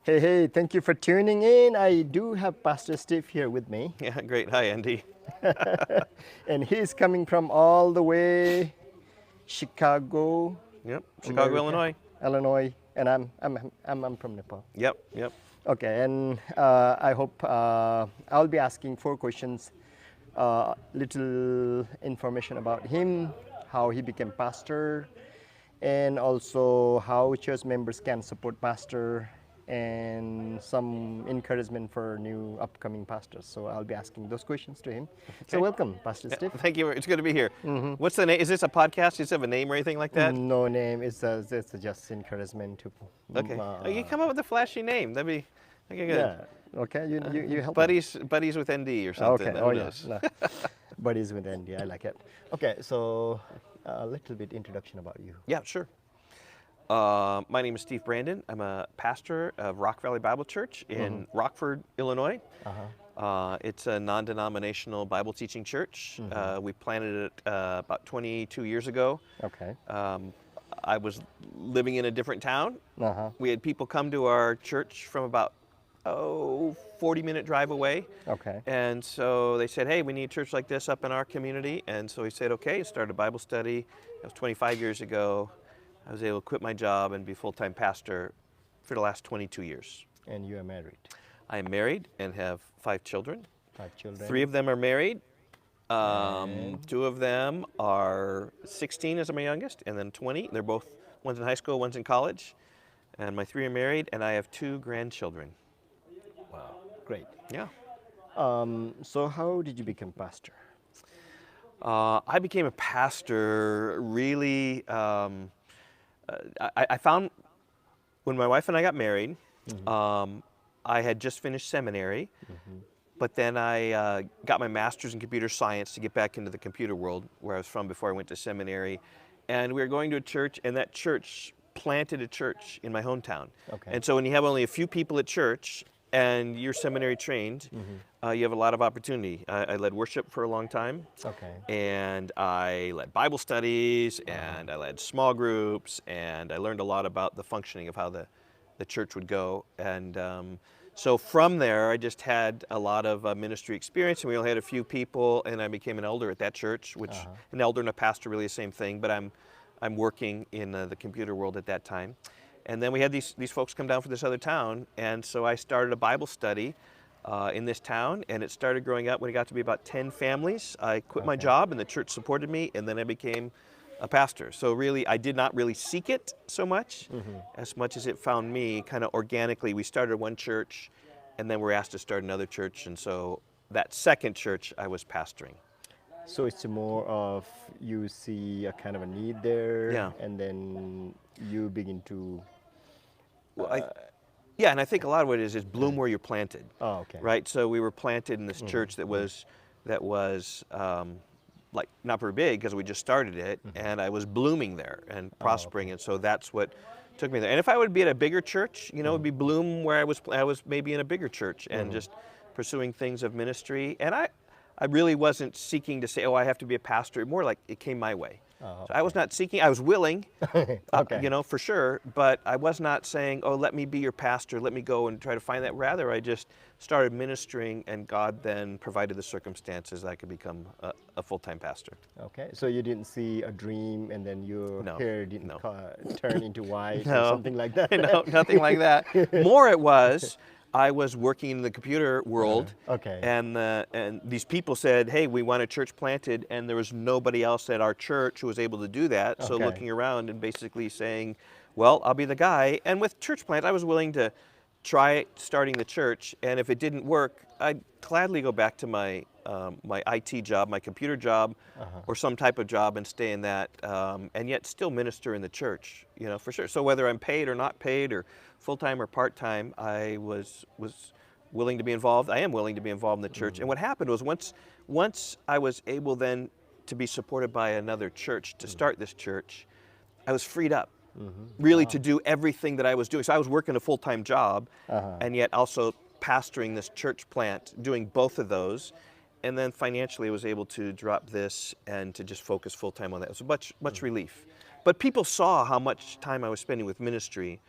Hey, thank you for tuning in. I do have Pastor Steve here with me, Yeah, great. Hi, Andy. and he's coming from all the way Chicago, Yep, Chicago, America, Illinois. Illinois, and I'm from Nepal. Yep. Okay, and I hope I'll be asking four questions, little information about him, how he became pastor, and also how church members can support pastor, and some encouragement for new upcoming pastors. So I'll be asking those questions to him. So Okay. welcome, Pastor Yeah, Steve. thank you. It's good to be here. What's the name? Is this a podcast? Does it have a name or anything like that? No name, it's just encouragement to. Okay. Oh, you come up with a flashy name. That'd be okay. Good. Yeah. Okay, you help me. Buddies with ND or something. Okay. Who Oh yeah. knows? No. Buddies with Andy. I like it. Okay. So a little bit introduction about you. Yeah, sure. My name is Steve Brandon. I'm a pastor of Rock Valley Bible Church in Rockford, Illinois. It's a non-denominational Bible teaching church. We planted it about 22 years ago. Okay. I was living in a different town. Uh-huh. We had people come to our church from about 40-minute drive away. Okay. And so they said, hey, we need a church like this up in our community. And so we said, okay, started a Bible study. That was 25 years ago. I was able to quit my job and be full-time pastor for the last 22 years. And you are married. I am married and have 5 children. 5 children. 3 of them are married. 2 of them are 16 as my youngest, and then 20. They're both, one's in high school, one's in college. And my 3 are married, and I have 2 grandchildren. Wow. Great. Yeah. So how did you become pastor? I became a pastor really, I found when my wife and I got married, I had just finished seminary, but then I got my master's in computer science to get back into the computer world where I was from before I went to seminary. And we were going to a church, and that church planted a church in my hometown. Okay. And so when you have only a few people at church and you're seminary trained, you have a lot of opportunity. I led worship for a long time. Okay. And I led Bible studies, and I led small groups, and I learned a lot about the functioning of how the church would go. And so from there, I just had a lot of ministry experience, and we only had a few people, and I became an elder at that church, which an elder and a pastor really the same thing, but I'm working in the computer world at that time. And then we had these folks come down from this other town, and so I started a Bible study in this town, and it started growing up when it got to be about 10 families. I quit my job, and the church supported me, and then I became a pastor. So really, I did not really seek it so much as it found me kind of organically. We started one church, and then we're asked to start another church, and so that second church I was pastoring. So it's more of you see a kind of a need there, Yeah. and then you begin to. Well, yeah, and I think a lot of what it is bloom where you're planted. Oh, okay. Right. So we were planted in this church that was like not very big because we just started it, and I was blooming there and prospering, and so that's what took me there. And if I would be at a bigger church, you know, it'd be bloom where I was maybe in a bigger church and just pursuing things of ministry. And I really wasn't seeking to say, oh, I have to be a pastor. More like it came my way. So I was not seeking. I was willing, you know, for sure, but I was not saying, oh, let me be your pastor. Let me go and try to find that. Rather, I just started ministering, and God then provided the circumstances that I could become a full-time pastor. Okay. So you didn't see a dream, and then your No, hair didn't no. turn into white or No. something like that. No, nothing like that. More it was, I was working in the computer world, Okay. and these people said, hey, we want a church planted, and there was nobody else at our church who was able to do that. So Okay. looking around and basically saying, well, I'll be the guy. And with church plant, I was willing to try starting the church, and if it didn't work, I'd gladly go back to my my IT job, my computer job, or some type of job and stay in that, and yet still minister in the church, you know, for sure. So whether I'm paid or not paid, or full-time or part-time, I was willing to be involved. I am willing to be involved in the church. And what happened was once I was able then to be supported by another church to start this church, I was freed up. Really to do everything that I was doing. So I was working a full-time job, and yet also pastoring this church plant, doing both of those. And then financially I was able to drop this and to just focus full-time on that. It was much relief. but people saw how much time I was spending with ministry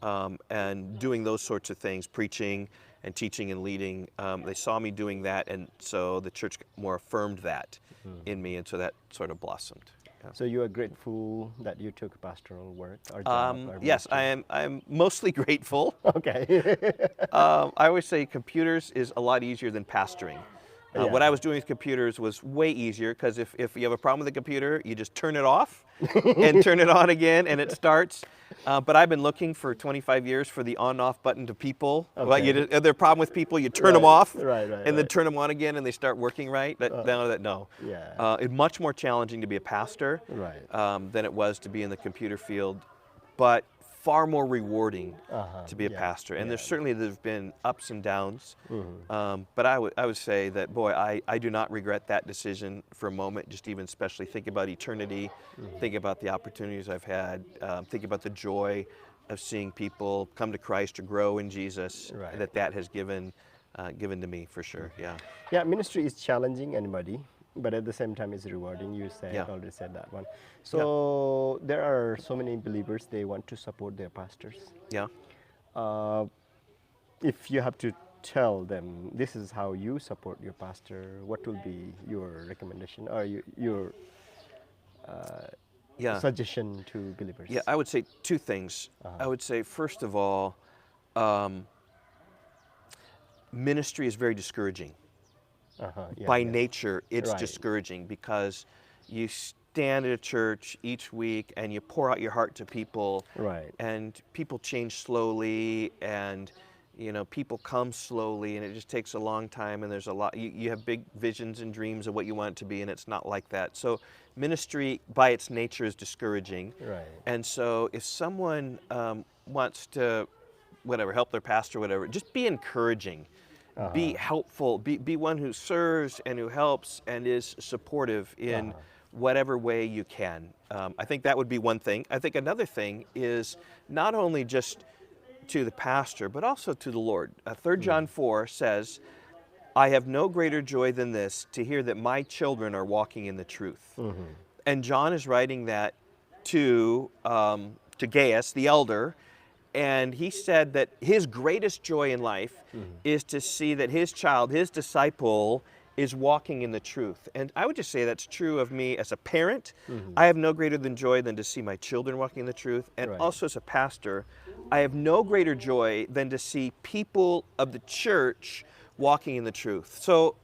and doing those sorts of things, preaching and teaching and leading. They saw me doing that, and so the church more affirmed that in me, and so that sort of blossomed. Yeah. So you are grateful that you took pastoral work or job or Yes, ministry? I am mostly grateful. Okay. I always say computers is a lot easier than pastoring. What I Yeah. was doing with computers was way easier because if you have a problem with the computer, you just turn it off and turn it on again and it starts. But I've been looking for 25 years for the on-off button to people. Well, Okay. if there's a problem with people, you turn them Right, off right, and then right. turn them on again and they start working right. No. Yeah. It's much more challenging to be a pastor Right. than it was to be in the computer field, but far more rewarding to be a Yeah. pastor. And Yeah. there've been ups and downs, but I would say that, boy, I do not regret that decision for a moment. Just even especially think about eternity, think about the opportunities I've had, think about the joy of seeing people come to Christ or grow in Jesus. Right. That has given to me for sure. Yeah. Yeah, ministry is challenging anybody, but at the same time it's rewarding. You Yeah. already said that one. So there are so many believers, they want to support their pastors. Yeah. If you have to tell them this is how you support your pastor, what will be your recommendation or your Yeah. suggestion to believers? Yeah, I would say two things. I would say, first of all, ministry is very discouraging. Yeah, By yeah. nature, it's Right. discouraging because you stand at a church each week and you pour out your heart to people, Right. and people change slowly, and people come slowly, and it just takes a long time, and there's a lot. You have big visions and dreams of what you want it to be, and it's not like that. So ministry, by its nature, is discouraging. Right. And so if someone wants to, whatever, help their pastor, whatever, just be encouraging. Be helpful, be one who serves and who helps and is supportive in whatever way you can. I think that would be one thing. I think another thing is not only just to the pastor, but also to the Lord. 3 John 4 says, I have no greater joy than this, to hear that my children are walking in the truth. And John is writing that to Gaius, the elder, and he said that his greatest joy in life is to see that his child, his disciple, is walking in the truth. And I would just say that's true of me as a parent. I have no greater than joy than to see my children walking in the truth. And Right. also as a pastor, I have no greater joy than to see people of the church walking in the truth. So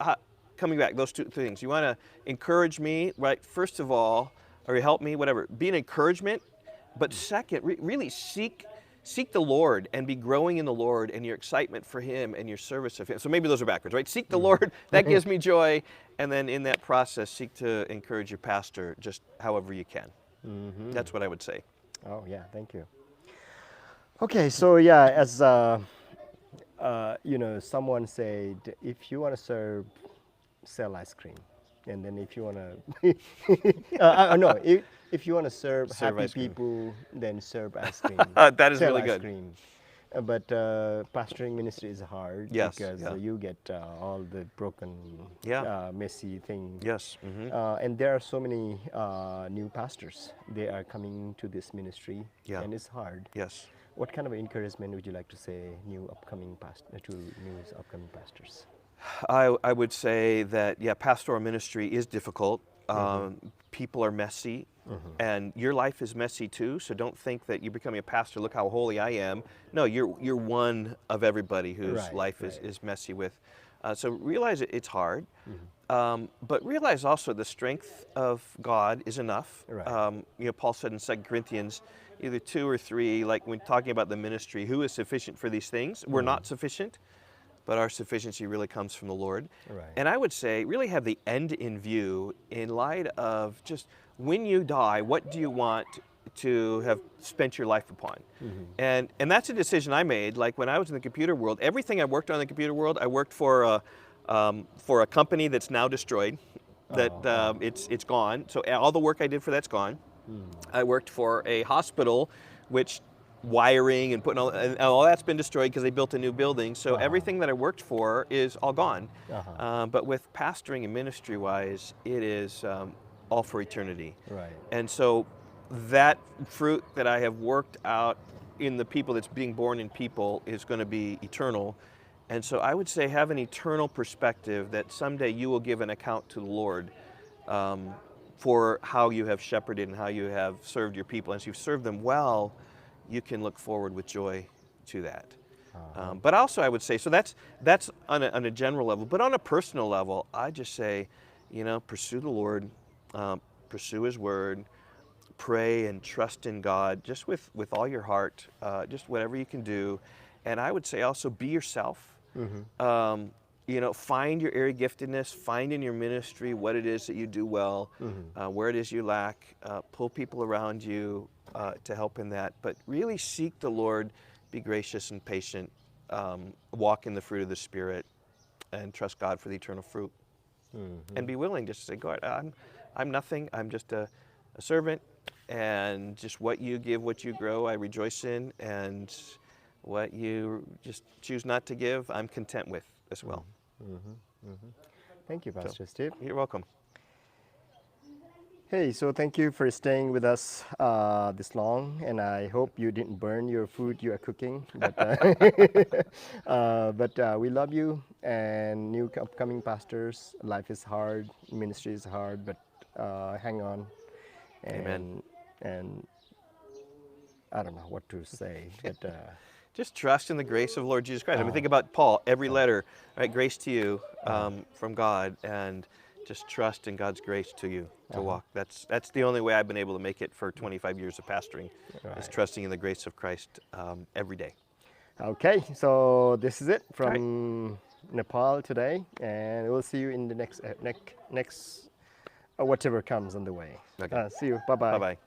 coming back, those two things. You want to encourage me, right? First of all, or help me, whatever. Be an encouragement. But second, really seek the Lord and be growing in the Lord and your excitement for Him and your service of Him. So maybe those are backwards, right? Seek the Lord, that gives me joy. And then in that process, seek to encourage your pastor just however you can. That's what I would say. Oh, yeah, thank you. Okay, so yeah, as someone said, if you want to serve, sell ice cream, and then if you want to, no, if you want to serve Serve happy ice cream. people, then serve ice cream. That is sell really ice good. cream. But pastoring ministry is hard Yes, because yeah. you get all the broken, Yeah. messy thing. Yes. And there are so many new pastors. They are coming to this ministry, Yeah. and it's hard. Yes. What kind of encouragement would you like to say to new upcoming pastors? I would say that, yeah, pastoral ministry is difficult. People are messy, and your life is messy too. So don't think that you're becoming a pastor, look how holy I am. No, you're one of everybody whose Right, life right. is messy with. So realize it's hard, but realize also the strength of God is enough. Right. Paul said in 2 Corinthians, either 2 or 3, like when talking about the ministry, who is sufficient for these things? We're not sufficient, but our sufficiency really comes from the Lord. Right. And I would say really have the end in view in light of just when you die, what do you want to have spent your life upon? And that's a decision I made. Like when I was in the computer world, everything I worked on in the computer world, I worked for a company that's now destroyed, that it's gone. So all the work I did for that's gone. I worked for a hospital, which wiring and all that's been destroyed because they built a new building. So everything that I worked for is all gone. But with pastoring and ministry wise, it is all for eternity. Right. And so that fruit that I have worked out in the people that's being born in people is going to be eternal. And so I would say have an eternal perspective that someday you will give an account to the Lord um, for how you have shepherded and how you have served your people. And as you've served them well, you can look forward with joy to that. But also, I would say, so that's on a general level. But on a personal level, I just say, pursue the Lord, pursue His Word, pray and trust in God, just with all your heart, just whatever you can do. And I would say also be yourself. Find your area of giftedness, find in your ministry what it is that you do well, where it is you lack, pull people around you to help in that. But really seek the Lord, be gracious and patient, walk in the fruit of the Spirit, and trust God for the eternal fruit. And be willing just to say, God, I'm nothing, I'm just a servant, and just what you give, what you grow, I rejoice in, and what you just choose not to give, I'm content with as well. Thank you, Pastor Steve. You're welcome. Hey, so thank you for staying with us this long, and I hope you didn't burn your food you are cooking. But we love you, and new upcoming pastors. Life is hard, ministry is hard, but hang on. Amen. And I don't know what to say, but Just trust in the grace of Lord Jesus Christ. I mean, think about Paul, every letter, right? Grace to you from God, and just trust in God's grace to you to walk. That's the only way I've been able to make it for 25 years of pastoring, is trusting in the grace of Christ every day. Okay, so this is it All right. from Nepal today, and we'll see you in the next whatever comes on the way. Okay. See you. Bye bye. Bye-bye.